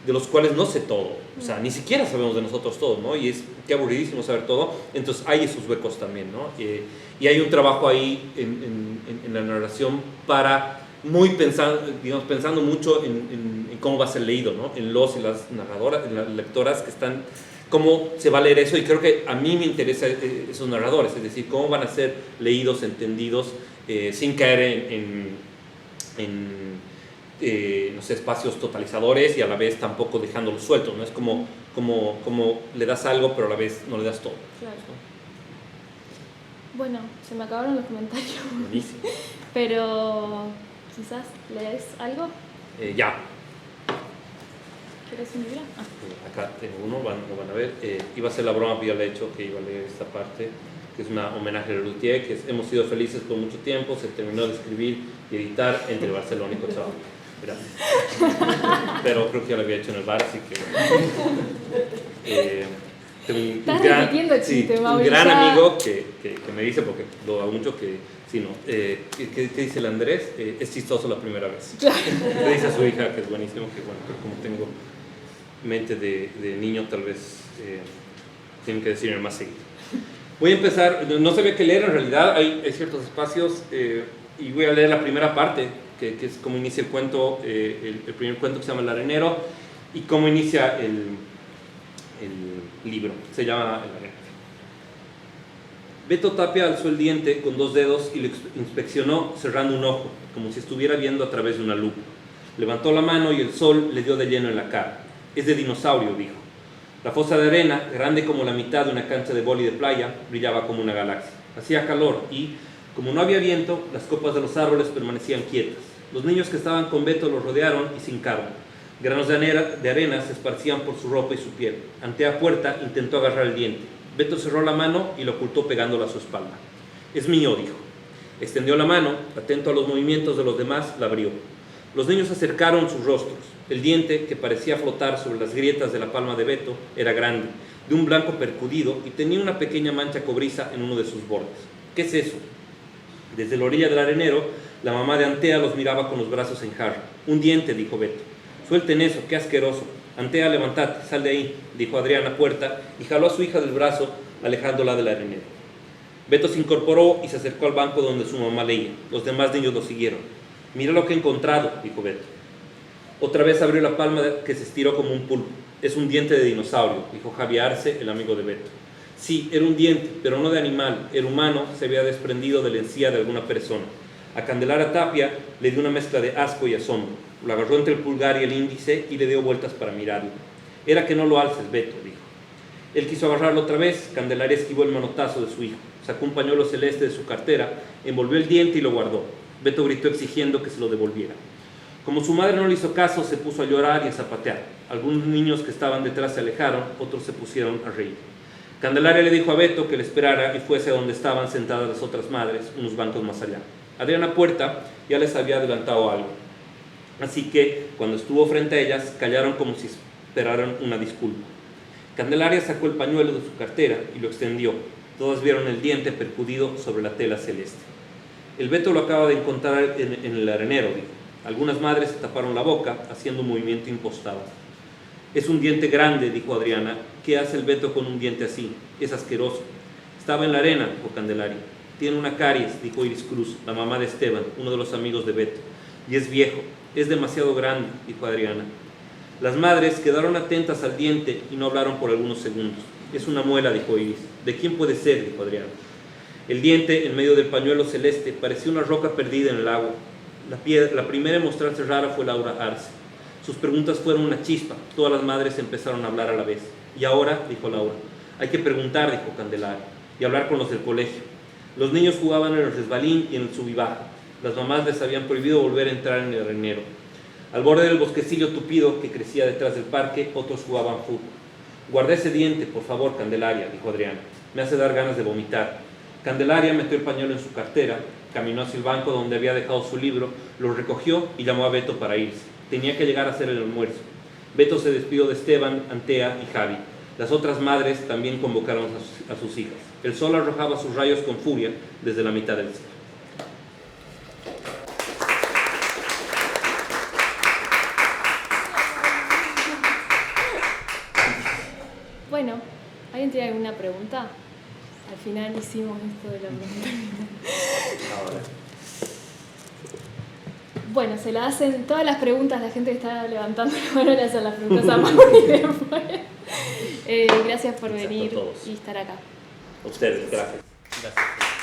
de los cuales no sé todo, o sea, ni siquiera sabemos de nosotros todo, ¿no? Y es qué aburridísimo saber todo, entonces hay esos huecos también, ¿no? Y hay un trabajo ahí en la narración para pensando mucho en cómo va a ser leído, ¿no? En los y las narradoras, en las lectoras que están, cómo se va a leer eso, y creo que a mí me interesa esos narradores, es decir, cómo van a ser leídos, entendidos, sin caer no sé, espacios totalizadores y a la vez tampoco dejándolos sueltos, ¿no? Es como le das algo pero a la vez no le das todo. Claro. Bueno, se me acabaron los comentarios. Buenísimo. Pero quizás lees algo. Ya. ¿Quieres un libro? Acá tengo uno, lo van a ver. Iba a ser la broma que ya le he hecho, que iba a leer esta parte, que es un homenaje a Lelutier, que es hemos sido felices por mucho tiempo, se terminó de escribir y editar entre Barcelona y Cochabamba. Gracias. Pero creo que ya lo había hecho en el bar, así que... Estás repitiendo el chiste, un gran amigo que me dice, porque lo hago mucho, que sí, no, ¿qué dice el Andrés? Es chistoso la primera vez. Le dice a su hija, que es buenísimo, que bueno, como tengo mente de niño, tal vez tienen que decirme más seguido. Voy a empezar, no sabía qué leer en realidad, hay ciertos espacios, y voy a leer la primera parte, que es cómo inicia el cuento, el primer cuento que se llama El Arenero, y cómo inicia el libro, se llama El Arenero. Beto Tapia alzó el diente con 2 dedos y lo inspeccionó cerrando un ojo, como si estuviera viendo a través de una lupa. Levantó la mano y el sol le dio de lleno en la cara. Es de dinosaurio, dijo. La fosa de arena, grande como la mitad de una cancha de vóley de playa, brillaba como una galaxia. Hacía calor y, como no había viento, las copas de los árboles permanecían quietas. Los niños que estaban con Beto lo rodearon y se hincaron. Granos de arena se esparcían por su ropa y su piel. Ante la puerta intentó agarrar el diente. Beto cerró la mano y lo ocultó pegándola a su espalda. Es mío, dijo. Extendió la mano, atento a los movimientos de los demás, la abrió. Los niños acercaron sus rostros. El diente, que parecía flotar sobre las grietas de la palma de Beto, era grande, de un blanco percudido y tenía una pequeña mancha cobriza en uno de sus bordes. ¿Qué es eso? Desde la orilla del arenero, la mamá de Antea los miraba con los brazos en jarra. Un diente, dijo Beto. Suelten eso, qué asqueroso. Antea, levántate, sal de ahí, dijo Adrián a puerta y jaló a su hija del brazo, alejándola del arenero. Beto se incorporó y se acercó al banco donde su mamá leía. Los demás niños lo siguieron. Mira lo que he encontrado, dijo Beto. Otra vez abrió la palma que se estiró como un pulpo. Es un diente de dinosaurio, dijo Javier Arce, el amigo de Beto. Sí, era un diente, pero no de animal. El humano se había desprendido de la encía de alguna persona. A Candelaria Tapia le dio una mezcla de asco y asombro. Lo agarró entre el pulgar y el índice y le dio vueltas para mirarlo. Era que no lo alces, Beto, dijo. Él quiso agarrarlo otra vez. Candelaria esquivó el manotazo de su hijo. Sacó un pañuelo celeste de su cartera, envolvió el diente y lo guardó. Beto gritó exigiendo que se lo devolviera. Como su madre no le hizo caso, se puso a llorar y a zapatear. Algunos niños que estaban detrás se alejaron, otros se pusieron a reír. Candelaria le dijo a Beto que le esperara y fuese a donde estaban sentadas las otras madres, unos bancos más allá. Adriana Puerta ya les había adelantado algo. Así que, cuando estuvo frente a ellas, callaron como si esperaran una disculpa. Candelaria sacó el pañuelo de su cartera y lo extendió. Todas vieron el diente percudido sobre la tela celeste. El Beto lo acaba de encontrar en el arenero, dijo. Algunas madres se taparon la boca, haciendo un movimiento impostado. Es un diente grande, dijo Adriana. ¿Qué hace el Beto con un diente así? Es asqueroso. Estaba en la arena, dijo Candelaria. Tiene una caries, dijo Iris Cruz, la mamá de Esteban, uno de los amigos de Beto. Y es viejo, es demasiado grande, dijo Adriana. Las madres quedaron atentas al diente y no hablaron por algunos segundos. Es una muela, dijo Iris. ¿De quién puede ser?, dijo Adriana. El diente, en medio del pañuelo celeste, parecía una roca perdida en el agua. La primera en mostrarse rara fue Laura Arce. Sus preguntas fueron una chispa. Todas las madres empezaron a hablar a la vez. Y ahora, dijo Laura, hay que preguntar, dijo Candelaria, y hablar con los del colegio. Los niños jugaban en el resbalín y en el sub y baja. Las mamás les habían prohibido volver a entrar en el arenero. Al borde del bosquecillo tupido que crecía detrás del parque, otros jugaban fútbol. Guarda ese diente, por favor, Candelaria, dijo Adriana. Me hace dar ganas de vomitar. Candelaria metió el pañuelo en su cartera, caminó hacia el banco donde había dejado su libro, lo recogió y llamó a Beto para irse. Tenía que llegar a hacer el almuerzo. Beto se despidió de Esteban, Antea y Javi. Las otras madres también convocaron a sus hijas. El sol arrojaba sus rayos con furia desde la mitad del cielo. Bueno, ¿alguien tiene alguna pregunta? Al final hicimos esto de la pregunta. Ahora. Bueno, se la hacen todas las preguntas, la gente que está levantando la mano le hacen las preguntas a Mauri después. Gracias por venir y estar acá. A ustedes, gracias. Gracias.